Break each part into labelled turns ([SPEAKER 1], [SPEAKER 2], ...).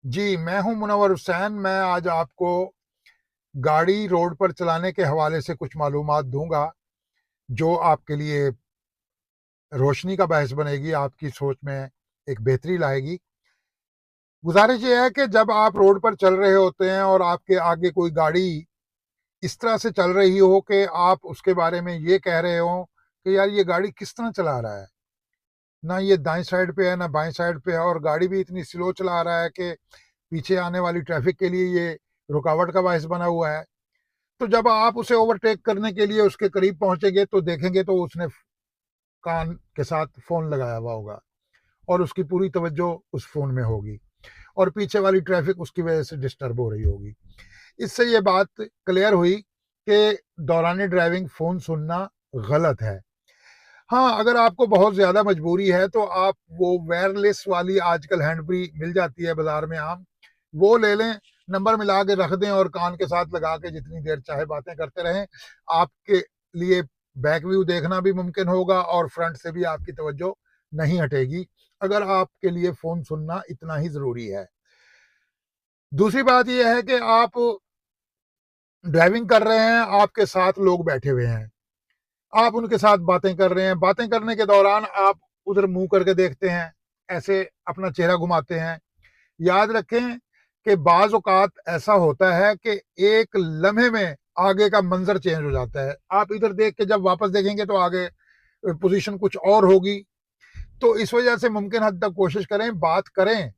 [SPEAKER 1] जी, मैं हूँ मुनव्वर हुसैन। मैं आज आपको गाड़ी रोड पर चलाने के हवाले से कुछ मालूमात दूँगा, जो आपके लिए रोशनी का बायस बनेगी, आपकी सोच में एक बेहतरी लाएगी। गुज़ारिश ये है कि जब आप रोड पर चल रहे होते हैं और आपके आगे कोई गाड़ी इस तरह से चल रही हो कि आप उसके बारे में ये कह रहे हो कि यार ये गाड़ी किस तरह चला रहा है। ना ये दाएँ साइड पे है, ना बाएँ साइड पे है और गाड़ी भी इतनी स्लो चला रहा है कि पीछे आने वाली ट्रैफ़िक के लिए ये रुकावट का बायस बना हुआ है। तो जब आप उसे ओवरटेक करने के लिए उसके करीब पहुंचेंगे तो देखेंगे तो उसने कान के साथ फोन लगाया हुआ होगा और उसकी पूरी तवज्जो उस फोन में होगी और पीछे वाली ट्रैफिक उसकी वजह से डिस्टर्ब हो रही होगी। इससे ये बात क्लियर हुई कि दौरान ड्राइविंग फोन सुनना गलत है। हाँ, अगर आपको बहुत ज्यादा मजबूरी है तो आप वो वायरलेस वाली आजकल हैंड फ्री मिल जाती है बाजार में आम, वो ले लें, नंबर मिला के रख दें और कान के साथ लगा के जितनी देर चाहे बातें करते रहें। आपके लिए बैक व्यू देखना भी मुमकिन होगा और फ्रंट से भी आपकी तवज्जो नहीं हटेगी, अगर आपके लिए फोन सुनना इतना ही जरूरी है। दूसरी बात यह है कि आप ड्राइविंग कर रहे हैं, आपके साथ लोग बैठे हुए हैं, आप उनके साथ बातें कर रहे हैं, बातें करने के दौरान आप उधर मुंह करके देखते हैं, ऐसे अपना चेहरा घुमाते हैं। याद रखें कि बाज औकात ऐसा होता है कि एक लम्हे में आगे का मंजर चेंज हो जाता है। आप इधर देख के जब वापस देखेंगे तो आगे पोजीशन कुछ और होगी। तो इस वजह से मुमकिन हद तक कोशिश करें, बात करें,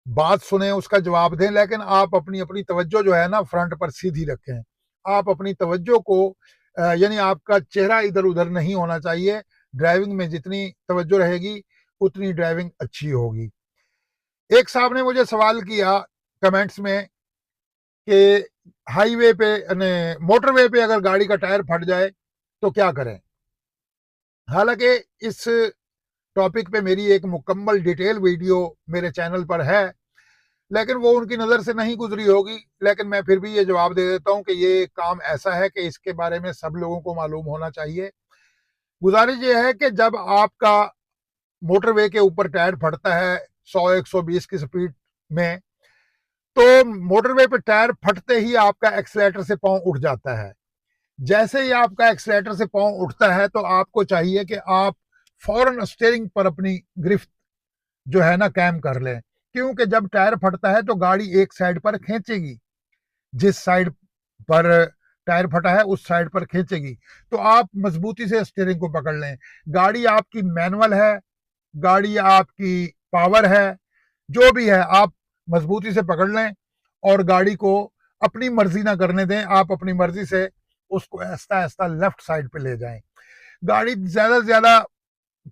[SPEAKER 1] बात सुने, उसका जवाब दें, लेकिन आप अपनी अपनी तवज्जो जो है ना फ्रंट पर सीधी रखें। आप अपनी तवज्जो को यानी आपका चेहरा इधर उधर नहीं होना चाहिए। ड्राइविंग में जितनी तवज्जो रहेगी उतनी ड्राइविंग अच्छी होगी। एक साहब ने मुझे सवाल किया कमेंट्स में कि हाईवे पे मोटरवे पे अगर गाड़ी का टायर फट जाए तो क्या करें। हालांकि इस टॉपिक पे मेरी एक मुकम्मल डिटेल वीडियो मेरे चैनल पर है, लेकिन वो उनकी नज़र से नहीं गुजरी होगी। लेकिन मैं फिर भी ये जवाब दे देता हूँ कि ये काम ऐसा है कि इसके बारे में सब लोगों को मालूम होना चाहिए। गुजारिश ये है कि जब आपका मोटरवे के ऊपर टायर फटता है 100-120 की स्पीड में, तो मोटरवे पे टायर फटते ही आपका एक्सीलेटर से पांव उठ जाता है। जैसे ही आपका एक्सीलेटर से पांव उठता है तो आपको चाहिए कि आप फौरन स्टीयरिंग पर अपनी गिरफ्त जो है ना कायम कर लें, क्योंकि जब टायर फटता है तो गाड़ी एक साइड पर खींचेगी, जिस साइड पर टायर फटा है उस साइड पर खींचेगी। तो आप मजबूती से स्टीयरिंग को पकड़ लें। गाड़ी आपकी मैनुअल है, गाड़ी आपकी पावर है, जो भी है आप मजबूती से पकड़ लें और गाड़ी को अपनी मर्जी ना करने दें। आप अपनी मर्जी से उसको ऐसा ऐसा लेफ्ट साइड पे ले जाएं। गाड़ी ज्यादा से ज्यादा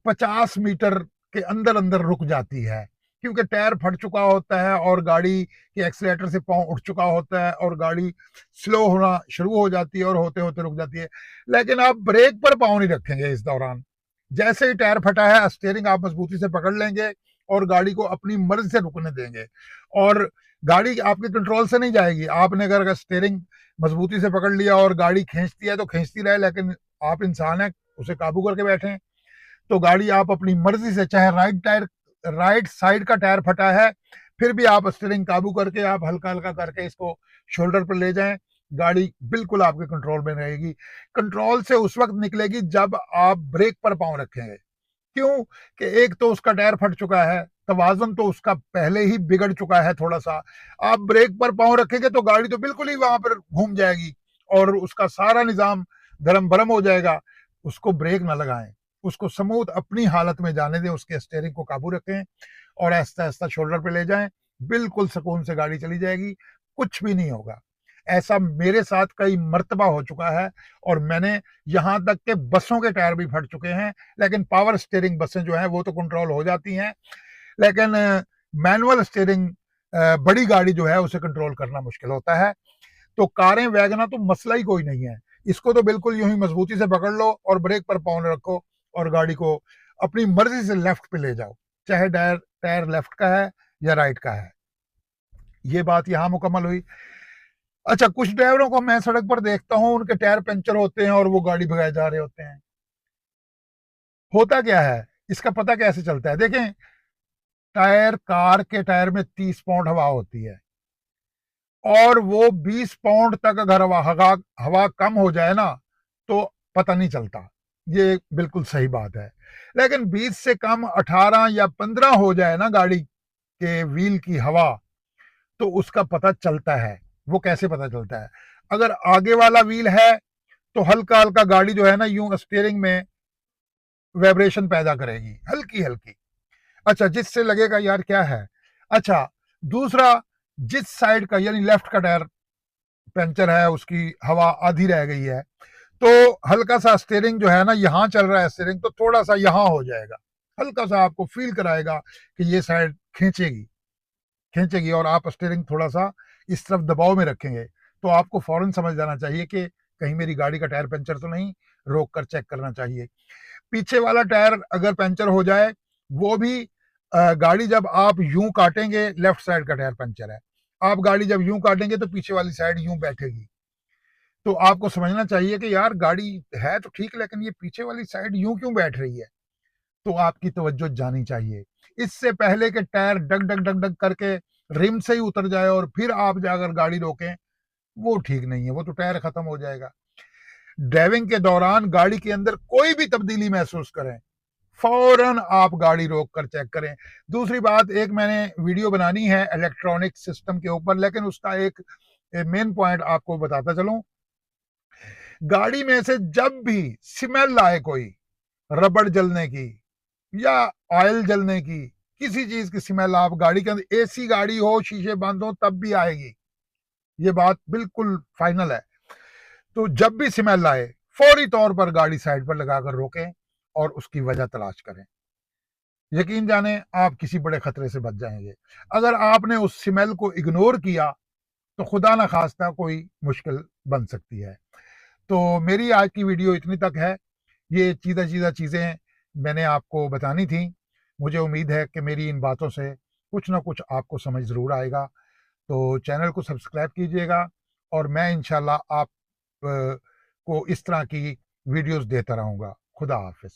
[SPEAKER 1] 50 मीटर के अंदर अंदर रुक जाती है, क्योंकि टायर फट चुका होता है और गाड़ी के एक्सीलेटर से पांव उठ चुका होता है और गाड़ी स्लो होना शुरू हो जाती है और होते होते रुक जाती है। लेकिन आप ब्रेक पर पांव नहीं रखेंगे इस दौरान। जैसे ही टायर फटा है स्टीयरिंग आप मजबूती से पकड़ लेंगे और गाड़ी को अपनी मर्जी से रुकने देंगे और गाड़ी आपके कंट्रोल से नहीं जाएगी। आपने अगर स्टीयरिंग मजबूती से पकड़ लिया और गाड़ी खींचती है तो खींचती रहे, लेकिन आप इंसान है, उसे काबू करके बैठे। तो गाड़ी आप अपनी मर्जी से, चाहे राइट साइड का टायर फटा है फिर भी आप स्टीयरिंग काबू करके आप हल्का हल्का करके इसको शोल्डर पर ले जाएं। गाड़ी बिल्कुल आपके कंट्रोल में रहेगी। कंट्रोल से उस वक्त निकलेगी जब आप ब्रेक पर पांव रखेंगे। क्यों कि एक तो उसका टायर फट चुका है, तवाजन तो उसका पहले ही बिगड़ चुका है थोड़ा सा। आप ब्रेक पर पांव रखेंगे तो गाड़ी तो बिल्कुल ही वहां पर घूम जाएगी और उसका सारा निजाम धर्म भरम हो जाएगा। उसको ब्रेक ना लगाएं, उसको स्मूथ अपनी हालत में जाने दें, उसके स्टीयरिंग को काबू रखें और ऐसा ऐसा शोल्डर पे ले जाएं। बिल्कुल सुकून से गाड़ी चली जाएगी, कुछ भी नहीं होगा। ऐसा मेरे साथ कई मर्तबा हो चुका है और मैंने यहाँ तक के बसों के टायर भी फट चुके हैं। लेकिन पावर स्टीयरिंग बसें जो हैं वो तो कंट्रोल हो जाती हैं, लेकिन मैनुअल स्टीयरिंग बड़ी गाड़ी जो है उसे कंट्रोल करना मुश्किल होता है। तो कारें वैगना तो मसला ही कोई नहीं है, इसको तो बिल्कुल यूं ही मजबूती से पकड़ लो और ब्रेक पर पाँव रखो और गाड़ी को अपनी मर्जी से लेफ्ट पे ले जाओ, चाहे टायर टायर लेफ्ट का है या राइट का है। ये बात यहाँ मुकम्मल हुई। अच्छा, कुछ ड्राइवरों को मैं सड़क पर देखता हूँ, उनके टायर पंचर होते हैं और वो गाड़ी भगाए जा रहे होते हैं। होता क्या है, इसका पता कैसे चलता है? देखें, कार के टायर में 30 पाउंड हवा होती है, और वो 20 पाउंड तक अगर हवा कम हो जाए ना तो पता नहीं चलता, ये बिल्कुल सही बात है। लेकिन 20 से कम 18 या 15 हो जाए ना गाड़ी के व्हील की हवा, तो उसका पता चलता है। वो कैसे पता चलता है? अगर आगे वाला व्हील है तो हल्का हल्का गाड़ी जो है ना यूं स्टीयरिंग में वाइब्रेशन पैदा करेगी, हल्की हल्की। अच्छा, जिससे लगेगा यार क्या है। अच्छा, दूसरा, जिस साइड का यानी लेफ्ट का टायर पंचर है, उसकी हवा आधी रह गई है, तो हल्का सा स्टीयरिंग जो है ना, यहां चल रहा है स्टीयरिंग, तो थोड़ा सा यहां हो जाएगा, हल्का सा आपको फील कराएगा कि ये साइड खींचेगी खींचेगी, और आप स्टीयरिंग थोड़ा सा इस तरफ दबाव में रखेंगे, तो आपको फौरन समझ जाना चाहिए कि कहीं मेरी गाड़ी का टायर पंचर तो नहीं, रोक कर चेक करना चाहिए। पीछे वाला टायर अगर पंचर हो जाए, वो भी गाड़ी जब आप यूं काटेंगे, लेफ्ट साइड का टायर पंचर है, आप गाड़ी जब यूं काटेंगे तो पीछे वाली साइड यूं बैठेगी, तो आपको समझना चाहिए कि यार गाड़ी है तो ठीक, लेकिन ये पीछे वाली साइड यूं क्यों बैठ रही है, तो आपकी तवज्जो जानी चाहिए। इससे पहले कि टायर डग डग डग डग करके रिम से ही उतर जाए और फिर आप जाकर गाड़ी रोकें, वो ठीक नहीं है, वो तो टायर खत्म हो जाएगा। ड्राइविंग के दौरान गाड़ी के अंदर कोई भी तब्दीली महसूस करें, फौरन आप गाड़ी रोक कर चेक करें। दूसरी बात, एक मैंने वीडियो बनानी है इलेक्ट्रॉनिक सिस्टम के ऊपर, लेकिन उसका एक मेन पॉइंट आपको बताता चलूं। गाड़ी में से जब भी स्मेल आए, कोई रबड़ जलने की या ऑयल जलने की, किसी चीज की स्मेल, आप गाड़ी के अंदर, एसी गाड़ी हो, शीशे बंद हो, तब भी आएगी, ये बात बिल्कुल फाइनल है। तो जब भी स्मेल आए, फौरी तौर पर गाड़ी साइड पर लगाकर रोकें और उसकी वजह तलाश करें। यकीन जाने आप किसी बड़े खतरे से बच जाएंगे। अगर आपने उस स्मेल को इग्नोर किया तो खुदा ना खास्ता कोई मुश्किल बन सकती है। तो मेरी आज की वीडियो इतनी तक है। ये सीधा सीधा चीज़ें मैंने आपको बतानी थी। मुझे उम्मीद है कि मेरी इन बातों से कुछ ना कुछ आपको समझ ज़रूर आएगा। तो चैनल को सब्सक्राइब कीजिएगा, और मैं इंशाल्लाह आप को इस तरह की वीडियोस देता रहूँगा। खुदा हाफिज़।